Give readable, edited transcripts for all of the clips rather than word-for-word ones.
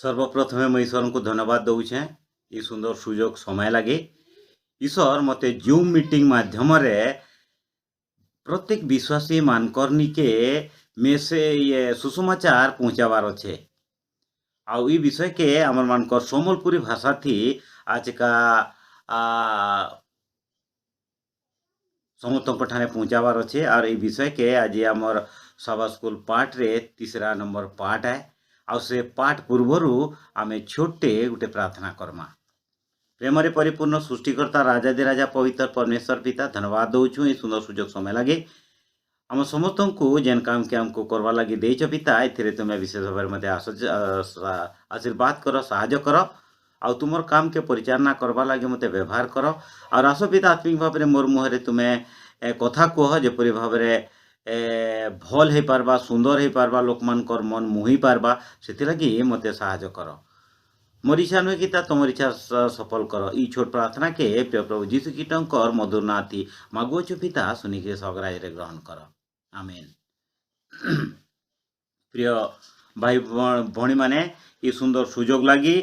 सर्वप्रथमे मैं ईश्वर को धन्यवाद दूचे ये सुंदर सुजोग समय लगे। ईश्वर मते जूम मीटिंग माध्यम प्रत्येक विश्वासी मानकर निके में से ये सुसमाचार पहुँचावार अच्छे। आउ ई विषय के आमर मानकर सोमलपुरी भाषा थी आज का समस्त ठाने पहुँचावार अच्छे और ये विषय के आज आमर सभा स्कूल पाठ रे तीसरा नंबर पाठ है। आ से पाठ पूर्वरु आमे छोटे गोटे प्रार्थना करमा। प्रेम परिपूर्ण सृष्टिकर्ता राजाधिराजा पवित्र परमेश्वर पिता धन्यवाद दौचु ये सुंदर सुजोग समय लगे आम समस्त को जेन काम के आमको करवा लगी देच पिता ए तुम्हें विशेष भाव में आशीर्वाद कर साहाय्य कर आ तुम काम के परिचालना करवा लगे मत व्यवहार कर और आस पिता आत्मिक भाव में मोर मुहर तुम्हें कथा कह जेपरी भाव भल हो पार्बा सुंदर हो पार्बा लोक मानकर मन मोहि पार्बा से लगी मत साहाय्य कर मोर इच्छा नुहे कि तुम इच्छा सफल कर ई छोट प्रार्थना के प्रिय प्रभु जीशु कीटंकर मधुर नाती मागुच पिता सुनिके सगराज ग्रहण कर आमेन। प्रिय भाई भणी माने ये सुंदर सुजोग लगी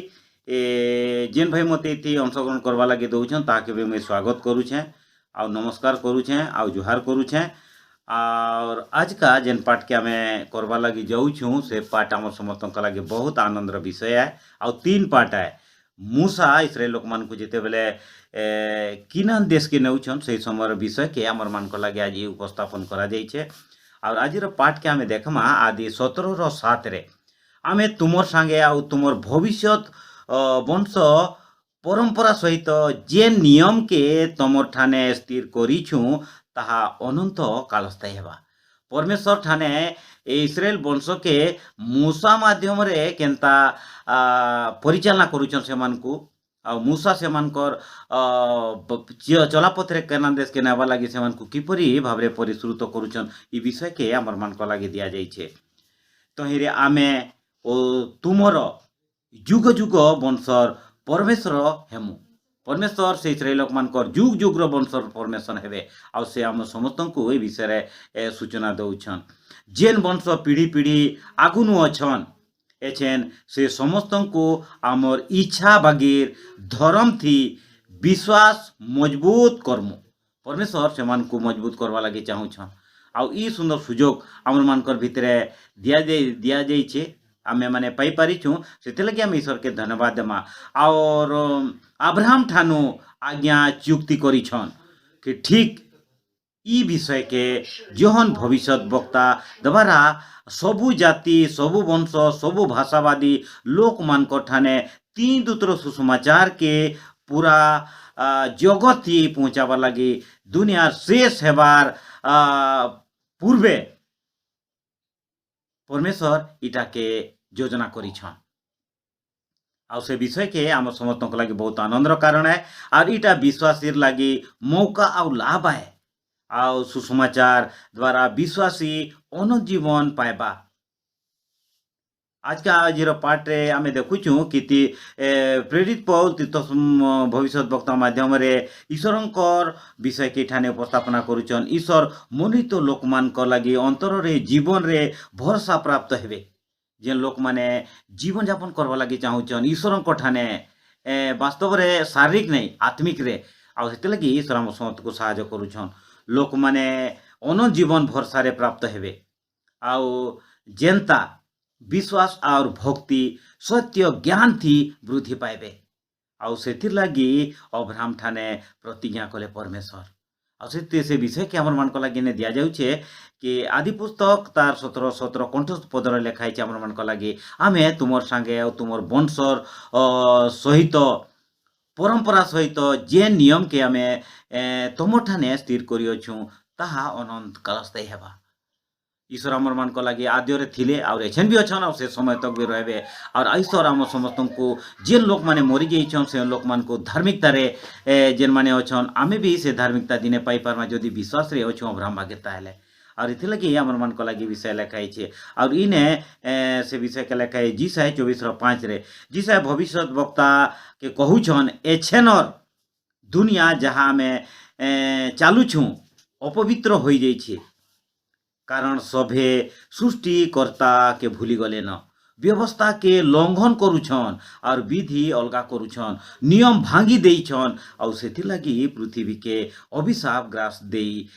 जेन भाई मत ये अंशग्रहण करवा लगे दौन ताके भी मैं स्वागत करुछे आ नमस्कार करुछे आ जुहार करुछे। और आज का जेन पाठ के आम करवा लगी जाऊँ से पाठ आम समस्त लगे बहुत आनंदर विषय है। आ तीन पाठ है मूसा इसराइल लोक मान को जिते बेले किनान देश के नौछन से समय विषय के आमर मान लगे आज उपस्थापन करा जाइछे। और आज पाठ के आम देखमा आदि 17:7 रे आम तुमर सांगे आ तुमर भविष्य वंश परंपरा सहित जे नियम के तुमर ठाने स्थिर करिछु ताहा अनंत कालस्थायी हेबा। परमेश्वर ठाने इस्राएल वंश के मूसा माध्यम रे केनता परिचालना करुछन से मानकू आ मूसा से मानकर चलापथ रे केनान देश के नेवा लगी से मानकू किपरि भाबरे परिश्रुत करुछन ई विषय के हमर मानक लगी दिया जाइछे। तो हिरे आमे ओ तुमर जुग जुग वंशर परमेश्वर हेमु परमेश्वर से इस्राएल मानकर जुग जुग वंशर परमेश्वर हेबे आ से आम समस्त को ए विषय सूचना दौछन जेन वंश पीढ़ी पीढ़ी आगुनु अछन एछेन से समस्त को आमर इच्छा बागीर धर्म थी विश्वास मजबूत कर्म परमेश्वर से मान को मजबूत करवा लगे चाहूछन। आउ ई सुंदर सुजोग आमर मानकर भितरे दिया जाइछे आमे माने पाई पारिछु से लगे आम ईश्वर के धन्यवाद देमा। और अब्राहम ठानु आज्ञा चुक्ति करिछन कि ठीक ई विषय के जोहन भविष्य वक्ता द्वारा सबु जाति सबु वंश सबु भाषावादी लोक मानकर ठाने तीन दूतर सुसमाचार के पूरा जगत ही पहुँचावा लगी दुनिया शेष हेबार पूर्वे परमेश्वर इटा के योजना करिछन। आ से विषय के आम समस्त लगे बहुत आनंदर कारण है और इटा विश्वासी लगी मौका और लाभ है आ सुसमाचार द्वारा विश्वासी अनंत जीवन पाइबा। आज का आज पाठ आम देखुचु कि प्रेरित पौल तीर्थ भविष्य वक्ता माध्यम ईश्वर विषय के ठाने उपस्थापना करुचन ईश्वर मोनित लोक मान लगी अंतर रे जीवन रे भरोसा प्राप्त हेबे जेन लोक माने जीवन यापन करवा लगी चाहूचन ईश्वर ठाने वास्तव रे शारीरिक नहीं आत्मिक रे आ से लगी ईश्वर आम समस्त को साहाय्य करुछन लोक माने अनंत जीवन भरोसा रे प्राप्त हेबे आउ जेनता विश्वास और भक्ति सत्य ज्ञान थी वृद्धि पाइबे आउ सेथिर लगी अब्राहम ठाने प्रतिज्ञा कले परमेश्वर आ से विषय के हमर मान लगी ने दिया जाउछे कि आदि पुस्तक तार 17 कंठस्थ पदर लेखाई हमर मान लगी आमे तुमर सांगे और तुमर वंशर सहित परंपरा सहित जे नियम के आमे तुम ठाने स्थिर करियछु ताहा अनंत कालस्थायी हेबा। ईश्वर आमर मान लगी आद्य थिले और एछन भी अच्छन और से समय तक भी रहे और ईश्वर आम समस्त को जेन लोक माने मरी जाइछन से लोक मान को धार्मिकता रे जेन माने अच्छन आमे भी से धार्मिकता दिने पाई पारमा जदि विश्वास रे अच्छु अब्राहम भागे ताहले और इथे लगी आमर मान लगी विषय लेखाई छे और इने से विषय के लेखाई जीसाय 24:5 रे जीसाय भविष्य वक्ता के कहूछन एछेनर दुनिया जहाँ में चालू छु अपवित्र हो जाइछे कारण सभे सृष्टिकर्ता के भूली गले न व्यवस्था के लंघन करुछन और विधि अलगा करुछन नियम भांगी देइछन और सेति लगी पृथ्वी के अभिशाप ग्रास देई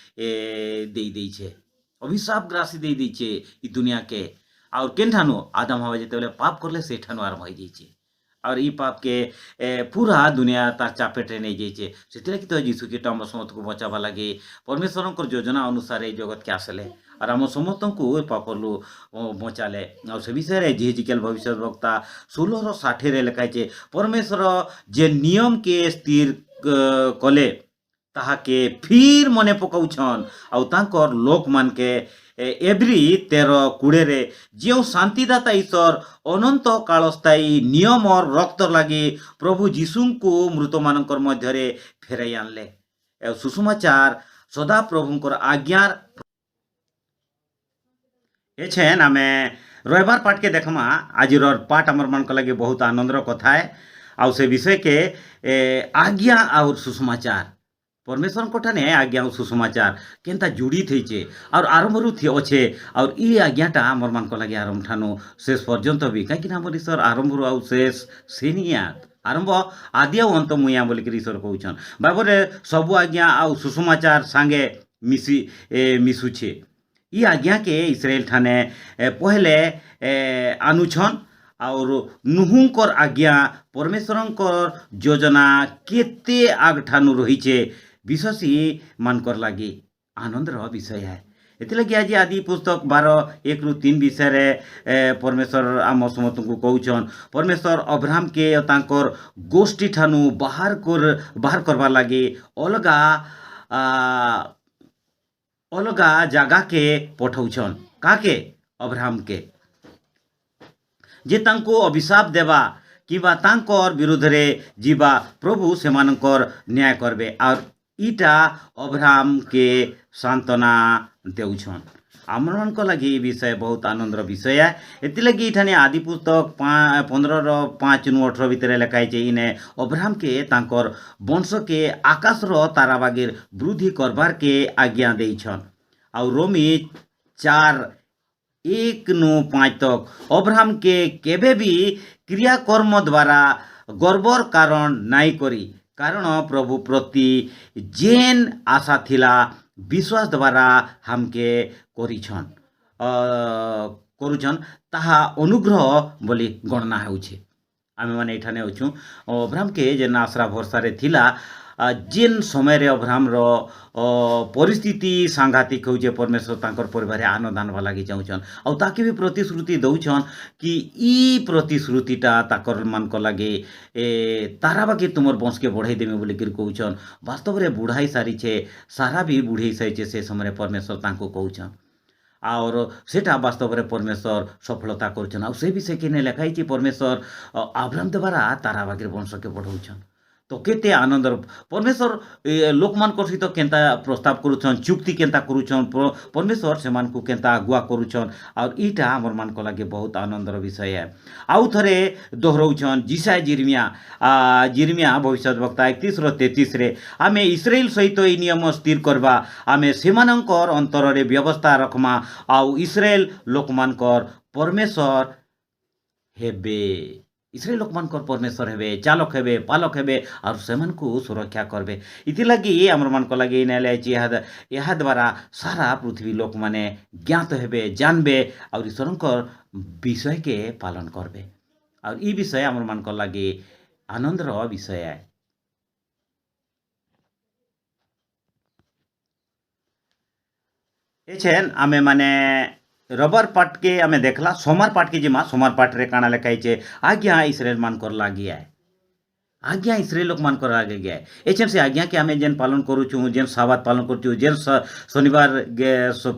छे अभिशाप ग्रासी देई छे ई दुनिया के और केनठानु आदम हवा जेतेबेले पाप करले सेठानु आरंभ होई जाइछे और ई पाप के पूरा दुनिया तार चापेटे नहीं जाइछे सेतिलागि तो यीशु ख्रीष्ट आम समस्त को बचावा लागे परमेश्वरंकर योजना अनुसार ए जगत के आसले और आम समस्त को पापलु बचाले और से विषय जेहिजिकेल भविष्य वक्ता 16:60 लेखाइछे परमेश्वर जे नियम के स्थिर कले ताहाके फिर मने पकाउछन और तांकर लोक मान के एब्री 13:20 जो शांतिदाता ईश्वर अनंत कालस्थायी नियम और रक्त लगी प्रभु जीशु को मृत मानकर मध्य फेराई आनले सुसमाचार सदा प्रभुंकर आज्ञार एछेन आमे रविवार पाठ के देखमा आज पाठ आमर मान लगे बहुत आनंदर कथा है आउ से विषय के आज्ञा और सुसमाचार परमेश्वर कोठाने आज्ञा और सुसमाचार केनता जुड़ी थी और आरंभरू थी अच्छे और ये आज्ञाटा आमर मान लगे आरंभ ठानु शेष पर्यंत भी कहीं आम ईश्वर आरंभरू आउ शेष से आरंभ आदि अंत मुया बोलिक ईश्वर कहन बाइबल सबू आज्ञा आउ सुसमाचार सांगे मिशुछे ये आज्ञा के इस्राएल ठाने पहले आनुछन और नुहुंकर आज्ञा परमेश्वरंकर योजना केते आग ठानु रहीचे विश्वासी मानकर लगी आनंदर विषय है एथिलागि आज आदि पुस्तक 12:1-3 विषय परमेश्वर आम समस्त को कहउछन परमेश्वर अब्राहम के तांकर गोष्ठी ठानु बाहर करवा लगी अलगा अलगा जगह के पठाउछन काके अब्राहम के जे तांको अभिशाप देवा किबा तांकर विरुद्ध रे जीवा प्रभु सेमानकर न्याय करबे और ईटा अब्राहम के सांत्वना देउछन आमर मान लगी विषय बहुत आनंदर विषय है एतिलगी इठाने आदि पुस्तक 15:5-18 भितर लिखाई इने अब्राहम के तांकर वंश के आकाशर ताराबागीर वृद्धि करबार के आज्ञा देइछन और रोमी 4:1-5 तक अब्राहम के केबे भी क्रियाकर्म द्वारा गर्वर कारण नाई करी कारण प्रभु प्रति जेन आशा थिला विश्वास द्वारा हमके करुछन ताहा अनुग्रह बोली गणना होउछे आमे माने एठाने होछु अब्राहम के जेन आशा भरसा रे थिला जेन समय रे अब्राहम रो परिस्थिति सांघातिक होउछे परमेश्वर तांकर परिवार आनंद आनवा लागि चाहुछन और ताके भी प्रतिश्रुति दउछन कि ई प्रतिश्रुतिटा ताकर मान को लागे तारा बाकी तुमर वंश के बढ़ाई देमे बोली कि कहउछन वास्तव रे बुढ़ाई सारी छे सारा भी बुढ़ाई सारी से समय परमेश्वर तांको कहउछन और सेटा वास्तव में परमेश्वर सफलता करछन और से विषय के लिखाई परमेश्वर अब्राहम द्वारा तारा बाकी वंश के बढ़ाउछन तो केते आनंदर परमेश्वर लोकमान सहित केन्ता प्रस्ताव करुछन चुक्ति केन्ता करुछन परमेश्वर से मान को केन्ता अगुआ करुछन और ईटा आमर मान को लगे बहुत आनंदर विषय है आउ थरे दोहराउछन जिर्मिया भविष्यवक्ता 31:33 रे आमे इस्राएल सहित ई नियम स्थिर करबा आमे सेमानंकर अंतर रे व्यवस्था रखमा आउ इस्राएल लोकमानकर परमेश्वर हेबे इस्राएल लोकमानकर परमेश्वर हेबे चालक हेबे पालक हेबे और सेमान को सुरक्षा करबे इति लगी आमर मान को लगी यह द्वारा सारा पृथ्वी लोक माने ज्ञात हेबे जानबे और ईश्वरंकर विषय के पालन करबे और ई विषय आमर मान को लगी आनंदर विषय है एछेन आमे माने रबर पाठ के आमे देखला सोमवार पाठ के जिमा सोमवार पाठ रे काना लिखाई आज्ञा इस्राएल मान कर लागी है आज्ञा इस्राएल लोक मान कर लागे गया है एछन से आज्ञा के आमे जेन पालन करूछु जेन साबात पालन करछु जेन शनिवार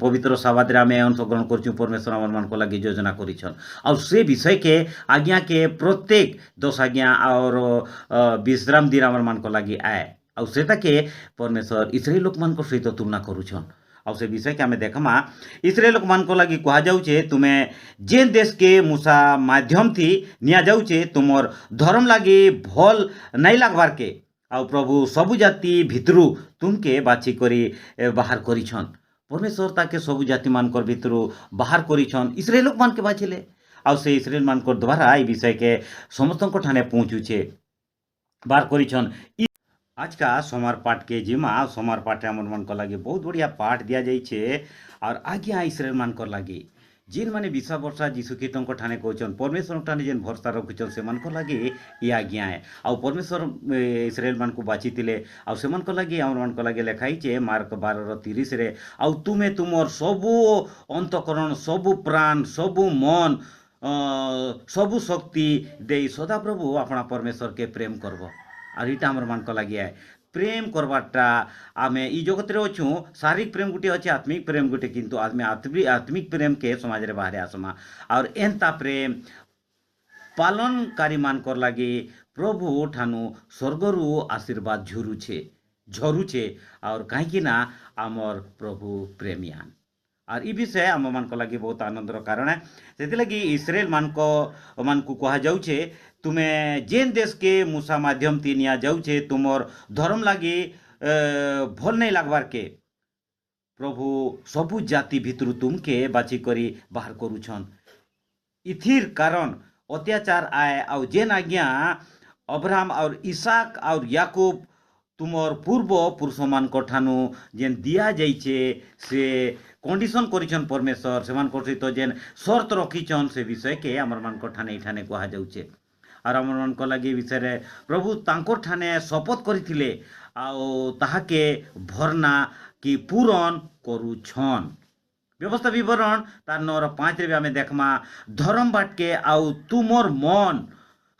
पवित्र साबात रे आमे अंशग्रहण करछु परमेश्वर आमर मान को लागी योजना करिछन और से विषय के आज्ञा के प्रत्येक 10 आज्ञा और विश्राम दिन आमर मान को लागी आए और सेटा के परमेश्वर इस्राएल लोक मान को सहित तुलना करूछन और से विषय के आमे देखमा इस्राएल लोक मान को लगी कहा जाउछे तुम्हें जेन देश के मूसा माध्यम थी निया जाउछे तुमर धर्म लगी भल नहीं लागबार के और प्रभु सबु जाति भितरु तुमके बाछी करी बाहर करिछन परमेश्वर ताके सबु जाति मानकर भितरु बाहर करिछन इस्राएल लोक मान के बाछिले आउ से इस्राएल मानकर द्वारा ये विषय के समस्त ठाने पहुँचुचे बार करिछन। आज का सोमवार पाठ के जिमा सोमवार पाठ आम मान लगे बहुत बढ़िया पाठ दिया जाइए और आज्ञा इस्राएल मान लगे जेन माने विश्वा वर्षा जीशु कीर्तन ठाने कहन परमेश्वर ठाने जेन भरसा रखुचन से लगे ये आज्ञा है आउ परमेश्वर इस्राएल मान को बाची आउ से लगे आम मान लगे लिखाई मार्क 12:30 रे आउ तुमे तुमर सबु अंतकरण सबु प्राण सबु मन सबु शक्ति दे सदाप्रभु अपना परमेश्वर के प्रेम करब और इटा आम मान लगे है प्रेम करवाटा आम इ जगत रे अच्छू शारीरिक प्रेम गुटे अच्छे आत्मिक प्रेम गुटे किंतु आदमी आत्मिक प्रेम के समाज रे बाहर आसमा और एंता प्रेम पालनकारी मान लगे प्रभु ठानु स्वर्गरु आशीर्वाद झरुछे और कहीं ना आमर प्रभु प्रेमियान और ये विषय आम मान लगे बहुत आनंदर कारण है से लगी इस्राएल मान को कहा जाउछे तुमे जेन देश के मूसा माध्यम ती निया जाउछे तुमर धर्म लगी भल नहीं लगवार के प्रभु सबु जाति भितर तुमके बाची करी बाहर करुछन इथिर कारण अत्याचार आए और जेन आज्ञा अब्राहम और इसाक और याकूब तुमर पूर्व पुरुष मान ठानु जेन दिया जाइछे से कंडीशन करिछन परमेश्वर से मान सहित जेन शर्त रखिछन से विषय के आमर मान ठाने ठाने कहा जाउछे और आम मान लगे विषय प्रभु तांकर ठाने शपथ करथिले आउ ताहाके भरना कि पूरण करुछन व्यवस्था विवरण तार 9:5 रे आमे देखमा धर्म बाटके आउ तुमर मन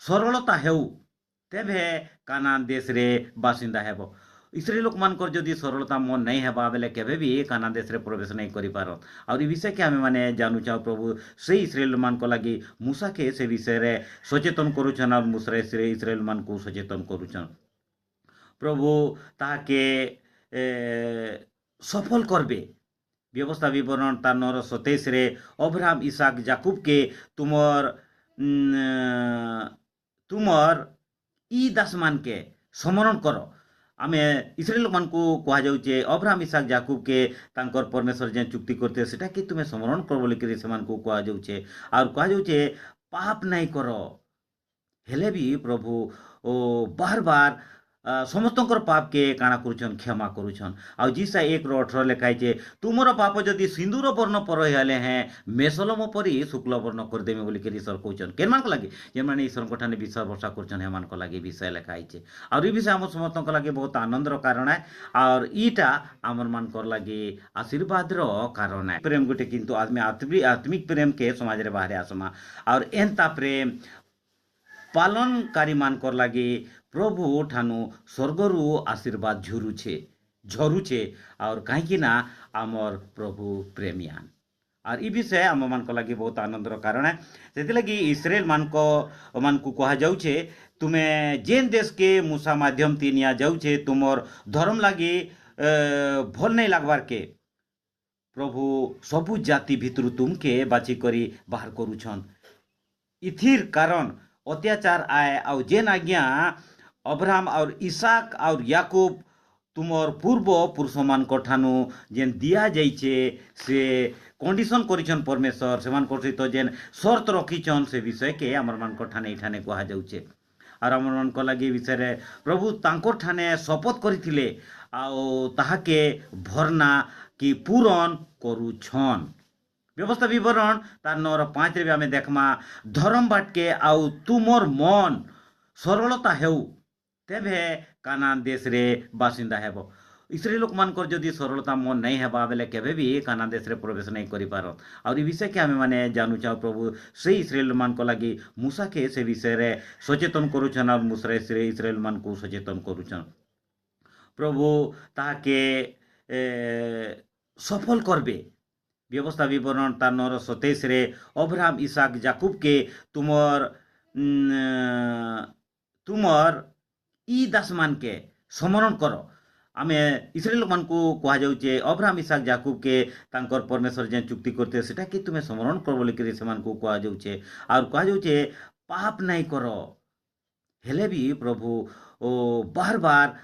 सरलता हेउ तेभे कानान देश रे बासिंदा हेबो इस्राएल लोक मानकर जदि सरलता मन नहीं हेबा बेले केबे भी कानान देश रे प्रवेश नहीं करि पारत और ई विषय के आमे माने जानू चाहो प्रभु से इस्राएल मान को लगी मूसा के से विषय रे सचेतन करुछन और मूसा रे इस्राएल मान को सचेतन करुछन प्रभु ताके सफल करबे व्यवस्था विवरण तार 9:27 रे अब्राहम इसाक याकूब के तुमर ई दास मान के स्मरण करो आमे इस्राएल मान को कहा जाउचे अब्राहम इसाक याकूब के तांकर परमेश्वर जेन चुक्ति करते सेटा कि तुमे स्मरण कर बोली कि से मान को कहा जाउचे और कहा जाउचे पाप नहीं करो हेले भी प्रभु ओ बार बार समस्तंकर पाप के काणा करुछन क्षमा करुछन आ जिसा 1:18 लिखाई तुमर पाप जदि सिंदूर वर्ण पर हेले हैं मेसलम परी शुक्ल वर्ण कर देमे बोली के ईश्वर कहउछन केन मान को लागे जे माने ईश्वर को ठाने विश्वास भरोसा करुछन हे मान को लागे विषय लिखाई और ई विषय हम समस्त लागे बहुत आनंदर कारण है और ईटा आमर मान को लागे आशीर्वाद रो कारण है प्रेम गुटे किंतु आदमी आत्मिक प्रेम के समाज रे बाहर आसमा और एंता प्रेम पालनकारी मान लगे प्रभु ठानु स्वर्गरु आशीर्वाद झरुछे और कहीं ना आमर प्रभु प्रेमियान और ई विषय आम मान लगे बहुत आनंदर कारण है से लगी इस्राएल मान को कहा जाउछे तुमे जेन देश के मूसा माध्यम ती निया जाउछे तुमर धर्म लगी भल नहीं लगवार के प्रभु सबु जाति भितर तुमके बाची करी बाहर करुछन इथिर कारण अत्याचार आए और जेन आज्ञा अब्राहम और इसाक और याकूब तुमर पूर्व पुरुष मान ठानु जेन दिया जाइछे से कंडीशन करिछन परमेश्वर से मान सहित जेन शर्त रखिछन से विषय के आमर मान ठाने ठाने कहा जाउछे और आमर मान लगे विषय प्रभु तांकर ठाने शपथ करथिले आउ ताहाके भरना कि पूरण करुछन व्यवस्था विवरण तार 9:5 रे आमे देखमा धर्म बाटके आउ तुमर मन सरलता हेउ तेभे कानान देश रे बासिंदा हेबो इस्राएल लोक मानकर जदि सरलता मन नहीं हेबा बेले केबे भी कानान देश रे प्रवेश नहीं करि पारत और ई विषय के आमे माने जानू चाहो प्रभु से इस्राएल मान को लगी मूसा के से विषय रे सचेतन करुछन और मूसा रे इस्राएल मान को सचेतन करुछन प्रभु ताके सफल करबे व्यवस्था विवरण तार 9:27 रे अब्राहम इसाक याकूब के तुमर ई दास मान के स्मरण करो आमे इस्राएल मान को कहा जाउचे अब्राहम इसाक याकूब के तांकर परमेश्वर जेन चुक्ति करते सेटा कि तुमे स्मरण कर बोली के से मान को कहा जाउचे और कहा जाउचे पाप नहीं करो हेले भी प्रभु ओ बार बार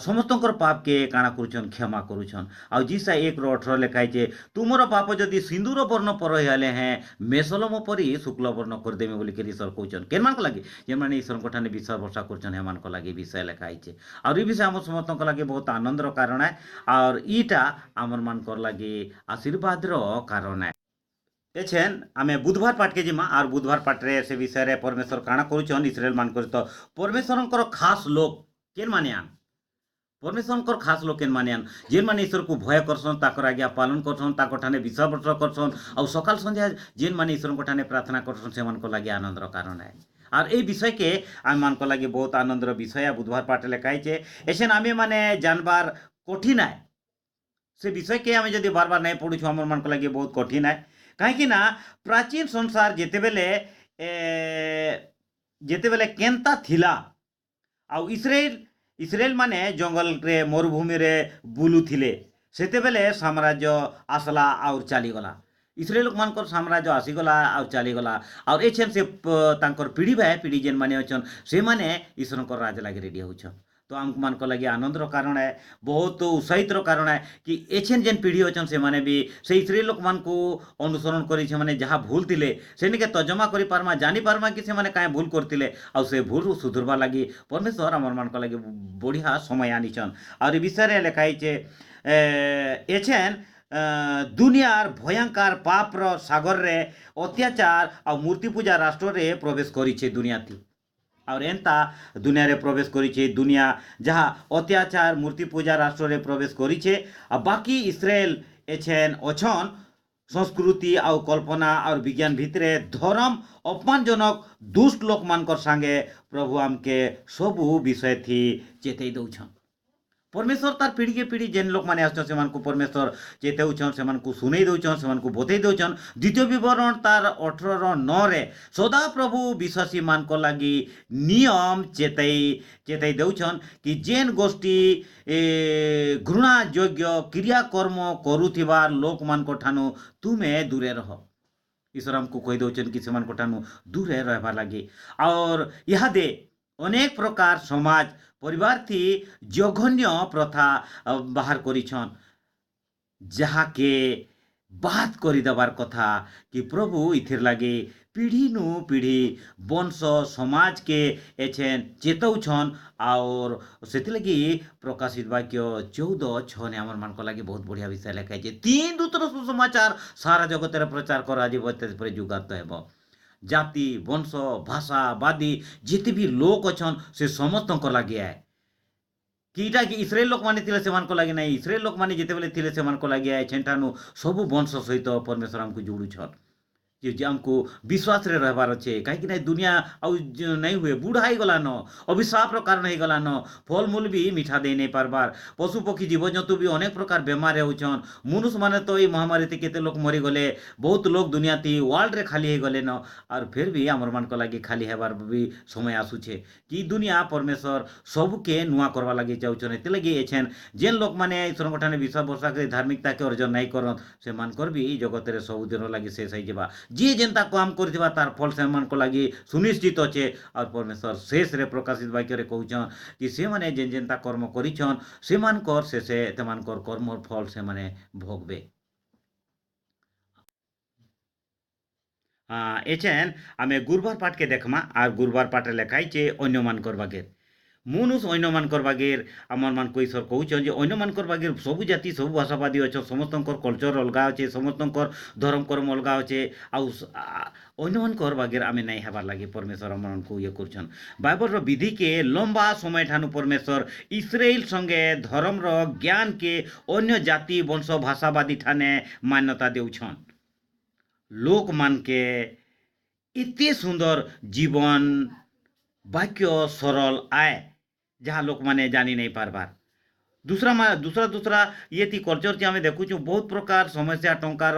ସମସ୍ତଙ୍କର ପାପ କେ କାଣା କରୁଛନ୍ କ୍ଷମା କରୁଛନ୍ ଆଉ ଯିସା 1:18 ଲେଖା ହେଇଛେ ତୁମର ପାପ ଯଦି ସିନ୍ଦୁର ବର୍ଣ୍ଣ ପର ହେଲେ ହେଁ ମେସଲମ ପରି ଶୁକ୍ଳ ବର୍ଣ୍ଣ କରିଦେମି ବୋଲି ଈଶ୍ୱର କହୁଛନ୍ କେନମାନଙ୍କ ଲାଗି ଯେମାନେ ଈଶ୍ୱରଙ୍କ ଠାନେ ବିଶ୍ୱାସ ଭରସା କରୁଛନ୍ ହେମାନଙ୍କ ଲାଗି ବିଷୟ ଲେଖା ହେଇଛେ ଆଉ ଏ ବିଷୟ ଆମ ସମସ୍ତଙ୍କ ଲାଗି ବହୁତ ଆନନ୍ଦର କାରଣ ଏ ଆଉ ଇଟା ଆମର ମାନଙ୍କର ଲାଗି ଆଶୀର୍ବାଦର କାରଣ ଏ एछेन आमे बुधवार पाठ के जिमा और बुधवार पाठ रे से विषय रे परमेश्वर काना करूछन इस्राएल मान कर तो परमेश्वरंकर खास लोक केन माने आन परमेश्वरंकर खास लोक केन माने आन जेन माने ईश्वर को भय करसन ताकर आज्ञा पालन करसन ताकर ठाने विश्वास वर्ष करसन और सकाल संध्या जेन माने ईश्वर को ठाने प्रार्थना करसन से मन को लागि आनंदर कारण है और ए विषय के आम मान को लागि बहुत आनंदर विषय है बुधवार पाठ लेखाई छे एछेन आमे माने जानबार कठिन है से विषय के आमे जदि बार बार नहीं पढ़ु छु हमर मन को लागि बहुत कठिन है कहीं ना प्राचीन संसार जेतेबेले केनता थिला आउ इस्राएल माने जंगल रे मरुभूमि रे बुलू थिले सेतेबेले साम्राज्य आसला और चलीगला इस्राएल लोक मानकर साम्राज्य आसीगला और चलीगला और एछेन से तांकर पीढ़ी बाय पीढ़ी जेन माने अछन से माने ईश्वरकर राज लागे रेडी होछन तो आम मान को लगे आनंदर कारण है बहुत उत्साहितर कारण है कि एछेन जेन पीढ़ी अच्छन से माने भी से इस्राएल लोक मान को अनुसरण करी छे माने जहाँ भूल थिले से निके तर्जमा करि पारमा जानि पारमा कि से माने काहे भूल करथिले आ से भूल सुधरबा लागि परमेश्वर हमर मान को लगे बढ़िया समय आनिछन और ए विषय रे लिखाई छे एछेन दुनियार भयंकर पापर सागर रे अत्याचार आ मूर्ति पूजा राष्ट्र रे प्रवेश करी छे दुनिया थी और एंता दुनिया रे प्रवेश करी छे दुनिया जहाँ अत्याचार मूर्ति पूजा राष्ट्र रे प्रवेश करी छे आ बाकी इस्राएल एछेन अछन संस्कृति और कल्पना और विज्ञान भितरे धर्म अपमानजनक दुष्ट लोक मानकर संगे प्रभु आमके सबू विषय थी चेतई दउछन परमेश्वर तार पीढ़ी के पीढ़ी जेन लोक माने आछन सेमान को परमेश्वर चेतौछन सेमान को सुनै दउछन सेमान को बतै दउछन द्वितीय विवरण तार 18:9 रे सदा प्रभु विश्वासी मान को लागि नियम चेतै दउछन कि जेन गोष्ठी घृणा योग्य क्रियाकर्म करुथिबा लोक मान को ठानु तुमे दूरे रह ईश्वर हमको कहि दउछन कि सेमान को ठानु दूरे रहबार लागि और इहादे अनेक प्रकार समाज परिवार थी जघन्य प्रथा बाहर करिछन जहाँ के बात करी दबार कथा कि प्रभु इथिर लागे पीढ़ी नु पीढ़ी वंश समाज के एछेन चेतौछन और सेति लगी प्रकाशित वाक्य 14:6 ने हमर मान को लागे बहुत बढ़िया विषय लिखाई छे तीन दूतर सुसमाचार सारा जगत रे प्रचार करा जीव पर जुगात हेबो जाति वंश भाषा वादी जिते भी लोक अच्छन से समस्त लगे आए कि इटा कि इस्राएल लोक माने थिले सेमान को लगे नहीं इस्राएल लोक माने जिते बेले थिले सेमान को लगे आए छेंटानु सबु वंश सहित परमेश्वर हमको जोड़ू छन जे हमको विश्वास रे रहबार अच्छे कहीं ना दुनिया आउ नहीं हुए बूढ़ा ही गलान अभिशाप कारण हो गलान फल मूल भी मीठा दे नहीं पारबार पशु पक्षी जीवजंतु भी अनेक प्रकार बेमार होचन मनुष्य माने तो ये महामारी थी केते लोक मरीगले बहुत लोग दुनिया थी वर्ल्ड रे खाली हो गले न और फिर भी आमर मान को लगे खाली हेबार भी समय आसुछे कि दुनिया परमेश्वर सबके नुआ करवा लगे चाहछन एते लगे एछेन जेन लोक माने ईश्वर ठाने विश्वास भरसा कर धार्मिकता के अर्जन नहीं करन से मानकर भी जगत रे सब दिन लगे शेष हो जाबा जी जेनता काम करथिबा तार फल से मन को लगी सुनिश्चित अच्छे और परमेश्वर शेष रे प्रकाशित वाक्य रे कहउछन कि से माने जेन जेनता कर्म करिछन से मानकर शेषे तेमानकर कर्म फल से माने भोगबे एछेन आमे गुरुवार पाठ के देखमा और गुरुवार पाठ लेखाई छे अन्य मानकर बागेर मनुष अन्य मानकर बागेर आमर मान को ईश्वर कहउछन जे अन्य मानकर बागेर सबु जाति सबु भाषावादी अच्छे समस्तंकर कल्चर अलगा अच्छे समस्तंकर धर्म कर्म अलगा अच्छे आउ अन्य मानकर बागेर आमे नहीं हेबार लागे परमेश्वर आमर को ये करछन बाइबल रो विधि के लंबा समय ठानु परमेश्वर इस्राएल संगे धर्म रो ज्ञान के अन्य जाति वंश भाषावादी ठाने मान्यता देउछन लोक मान के इतने सुंदर जीवन वाक्य सरल आए जहाँ लोक माने जानी नहीं पारबार दूसरा ये थी कल्चर जे आमे देखुछु बहुत प्रकार समस्या टंकार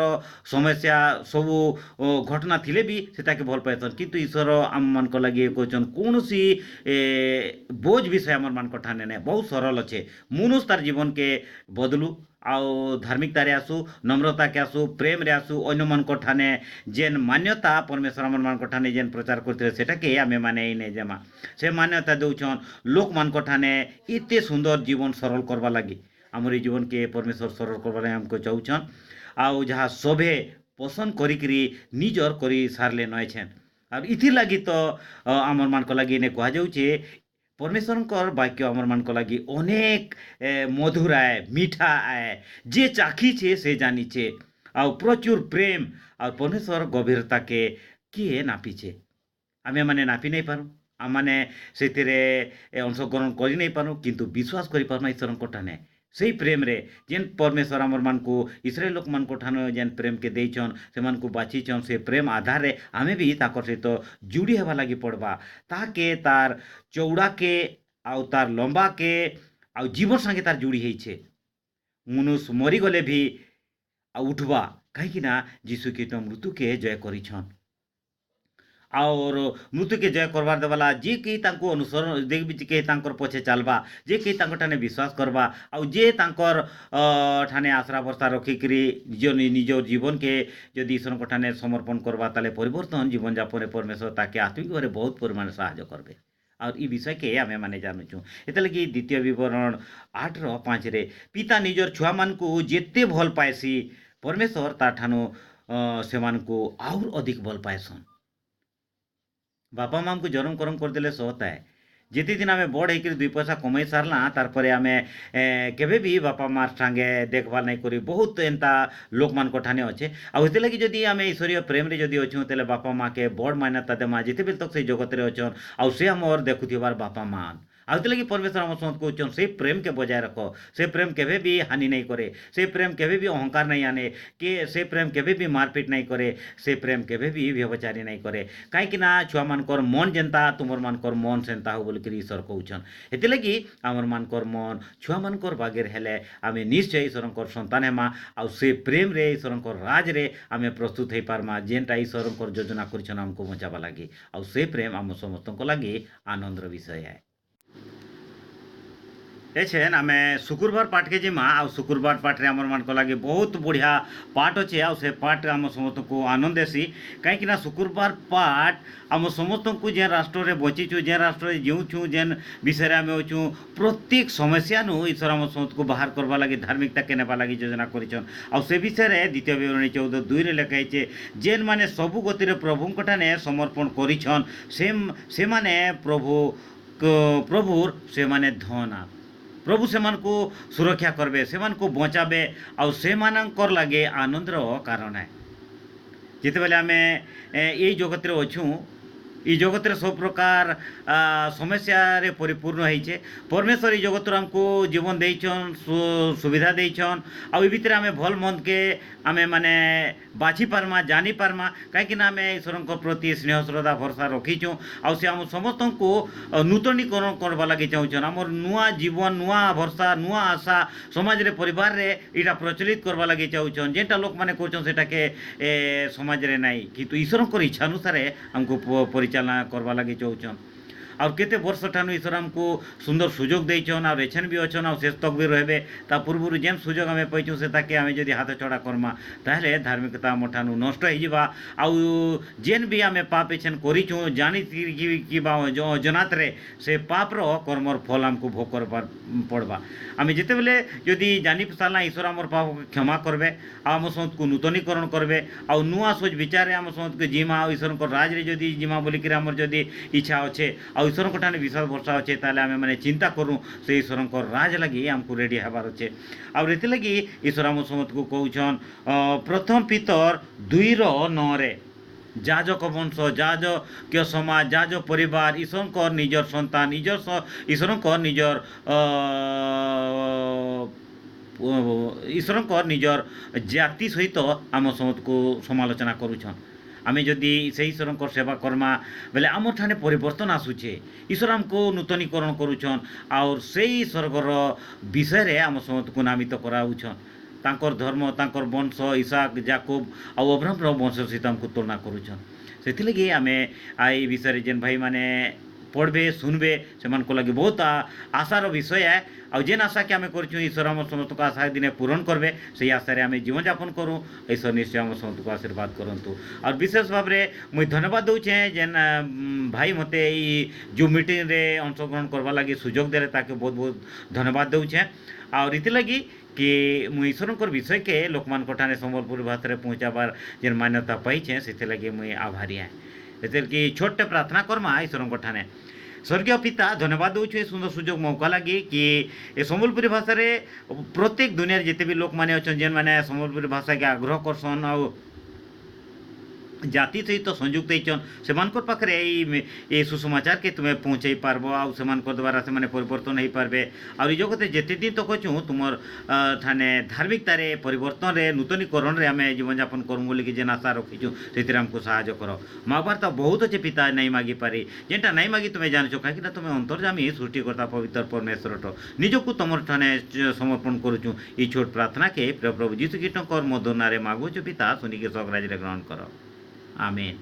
समस्या सबू घटना थिले भी सेटा के भल पाइछन किंतु ईश्वर आम मान को लगे कहछन कोनोसी बोझ विषय आमर मान को ठाने ने बहुत सरल अच्छे मनुष्य तार जीवन के बदलू आउ धार्मिकतारे आसु नम्रता के आसु प्रेम रे आसु अन्य मन ठाने जेन मान्यता परमेश्वर आम मान ठाने जेन प्रचार करते सेटा के आमे माने इने जमा से मान्यता दौछन लोक मान ठाने एते सुंदर जीवन सरल करवा लगी आमर जीवन के परमेश्वर सरल करवा हमको चाहूछन आउ जहाँ सभे पसंद करी निजर करी सारले नय छेन और इथिर लगी तो आमर मान को लगी ने कहा जाउछे परमेश्वर वाक्य आमर मान को लगी अनेक मधुर आए मीठा आए जे चाखी छे से जानी छे आ प्रचुर प्रेम और परमेश्वर गभीरता के किए नापी छे आमे माने नापी नहीं पारू आम माने सेतिरे अंशग्रहण करि नहीं पारू किंतु विश्वास करि पारू ईश्वर कोठाने सेही प्रेम रे जेन परमेश्वर आमर मान को इस्राएल लोक मान को ठानो जेन प्रेम के देइछन से मान को बाछिछन से प्रेम आधार रे आमे भी ताकर सहित जुड़ी हेबा लागि पड़बा ताके तार चौड़ा के आउ तार लंबा के आउ जीवन संगे तार जुड़ी हेइछे मनुष्य मरी गले भी आ उठवा कहीं ना जीशु कीट मृत्यु के जय करिछन और मृत्यु के जय करवार देवाला जे कहीं तांको अनुसरण देख के तांकर पछे चलबा जे कहीं तांको ठाने विश्वास करबा आउ जे तांकर ठाने आशरा भरसा रखिकरी निज जीवन के जदि ईश्वर को ठाने समर्पण करबा ताले परिवर्तन जीवन यापन परमेश्वर ताके आत्मिक भाव बहुत परिमाण साहाय्य करबे और ई विषय के आमे माने जानूँ एत लगी द्वितीय विवरण 8:5 रे पिता निजर छुआ मान को जेते भल पाएसी परमेश्वर ता ठानो से मान को और अधिक भल पाएसन बापा माँ को जरम करम करदेले सहता है जिते दिन आम बड़ होकर 2 पैसा कमाई सारला तार आमे केबे भी बापा मार संगे देखभाल नहीं करी बहुत एंता लोक मान ठाने अच्छे आते लगी जदि आम ईश्वरीय प्रेम रे जदि अच्छु तेले बापा माँ के बड़ मान्यता देमा जिते बेल तक से जगत रे अच्छन आउ से हमर देखुथिबार बापा माँ आउते लगी परमेश्वर आम समस्त कहन से प्रेम के बजाय रखो से प्रेम केबे भी हानि नहीं करे से प्रेम केबे भी अहंकार नहीं आने के से प्रेम केबे भी मारपीट नहीं करे से प्रेम केबे भी व्यभिचारी नहीं करे कहीं छुआ मानकर मन जेनता तुमर मानकर मन सेनता हो बोलिक ईश्वर कहन एते लगी आमर मानकर मन छुआ मानकर बागेर हेले आमे निश्चय ईश्वर संतान हेमा आउ से प्रेम रे ईश्वर राज रे आमे प्रस्तुत हो पारमा जेनटा ईश्वर योजना कर आमको बचावा लगी आउ से प्रेम आम समस्त लगी आनंदर विषय है एछेन आमे शुक्रवार पाठ के जिमा आ शुक्रवार पाठ रे आमर मान को लगे बहुत बढ़िया पाठ अच्छे आ से पाठ आम समस्त को आनंद देसी कहीं शुक्रवार पाठ आम समस्त को जेन राष्ट्र रे बचीचु जेन राष्ट्र जीऊँ जेन विषय आम अच्छु प्रत्येक समस्या नु ईश्वर आम समस्त को बाहर करवा लगी धार्मिकता के नेबा लगी योजना करिछन आ से विषय रे द्वितीय विवरणी 14:2 रे लिखा है जेन माने सबु गति रे प्रभु ठाने समर्पण करिछन से माने प्रभुर से माने धन प्रभु से मान को सुरक्षा करबे से मान को बचाबे और से मानकर लगे आनंदर कारण है जिते बेले आमे यही जगत रे अच्छू ई जगत रे सब प्रकार समस्या रे परिपूर्ण होइछे परमेश्वर ई जगत रे हमको जीवन देइछन सुविधा देइछन आ ई भितर आमे भल मंद के आमे माने बाछि पारमा जानी पारमा कहीं आमे ईश्वर प्रति स्नेह श्रद्धा भरसा रखीचु आ से आम समस्त को नूतनीकरण करवा लगे चाहून आमर नुआ जीवन नुआ भरसा नुआ आशा समाज रे परिवार रे इटा प्रचलित करवा लगे चाहून जेटा लोक माने करछन सेटा के समाज रे नाही किंतु ईश्वर इच्छा अनुसार हमको परिचालना करवा लगे चाहून और केते वर्ष ठानु ईश्वर हमको सुंदर सुजोग देइछन और एछन भी अच्छन और शेष तक भी रहबे ता पूर्व जेन सुजोग आमे पाइछु से ताके आमे जदि हाथ चढ़ा करमा ताहले धार्मिकता आम ठानु नष्ट हो जिबा आउ जेन भी आमे पाप एछन करिछु जानि कि बा अजनात रे से पाप रो कर्मर फल हमको भोग करबार पड़बा आमे जेते बेले जदि जानि साला ईश्वर हमर पाप को क्षमा करबे आम समस्त को नूतनीकरण करबे आउ नुआ सोच विचार आम समस्त को जिमा ईश्वर को राज रे जदि जिमा बोली कि हमर जदि इच्छा अच्छे आ ईश्वर को ठाने विश्वास भरसा अच्छे ताले आमे माने चिंता करूँ से ईश्वर को राज लगी आमको रेडी हबार अच्छे आउ एते लगी ईश्वर आम समस्त को कहउछन प्रथम पितर 2:9 रे जाजक वंश जाजक समाज जाज परिवार ईश्वर को निजर संतान ईश्वर को निजर ईश्वर को निजर जाति सहित आम समस्त को समालोचना करुछन आमे जदि से ईश्वर को सेवा करमा बेले आम ठाने परिवर्तन आसुचे ईश्वर आमको नूतनीकरण करुछन और से स्वर्गर विषय रे आम समस्त को नामित कराउछन तांकर धर्म तांकर वंश इसाक जाकोब आ अब्राहम वंश सहित आमको तुलना करुछन से लगी आमे आई विषय जेन भाई माने पढ़बे सुनबे से लगे बहुत आशार विषय है। और जेन आशा के आम कर ईश्वर आम समस्त को आशा दिने पूरण करबे से आशा आम जीवन यापन करूँ। ईश्वर निश्चय आम समस्त को आशीर्वाद करंतु। और विशेष भाव में मुई धन्यवाद दूचे जेन भाई मते जो मीटिंग रे अंशग्रहण करवा लगी सुजोग देले ताके बहुत बहुत धन्यवाद दूचे। और इति लगी कि मुई ईश्वर विषय के लोक मान ठाने संबलपुर भाषा पहुँचाबार जेन मान्यता पाइछे से लगे मुई आभारी है। एतिर कि छोटे प्रार्थना करमा ईश्वर ठाने। स्वर्गीय पिता धन्यवाद दूँ सुंदर सुजोग मौका लगी कि ए संबलपुरी भाषा रे प्रत्येक दुनिया जिते भी लोक मैंने अच्छा जेन मैंने संबलपुरी भाषा के आग्रह करसन और जाति सहित संयुक्त होचन पाखे ये सुसमाचार के तुम्हें पहुँचाई पार्ब आउ से द्वारा से परिवर्तन हो पारे। और जगते जिते दिन तक अच्छु तुम ठाने धार्मिकतार परिवर्तन रे नूतनीकरण रे आम जीवन यापन करूँ बोलिकी जेन आशा रखीचु से आमको साहय कर। मागबार तो बहुत अच्छे पिता नहीं मागी पारी जेनटा नहीं मागी तुम्हें जान कहीं तुम अंतर्जामी सृष्टिकर्ता पवित्र परमेश्वर निजक तुम ठाने समर्पण करुचु। ये छोट प्रार्थना के प्रभु जीशु कीट मधुर नारे मागुचु पिता सुनिके स्वर्गराज ग्रहण कर। आमीन।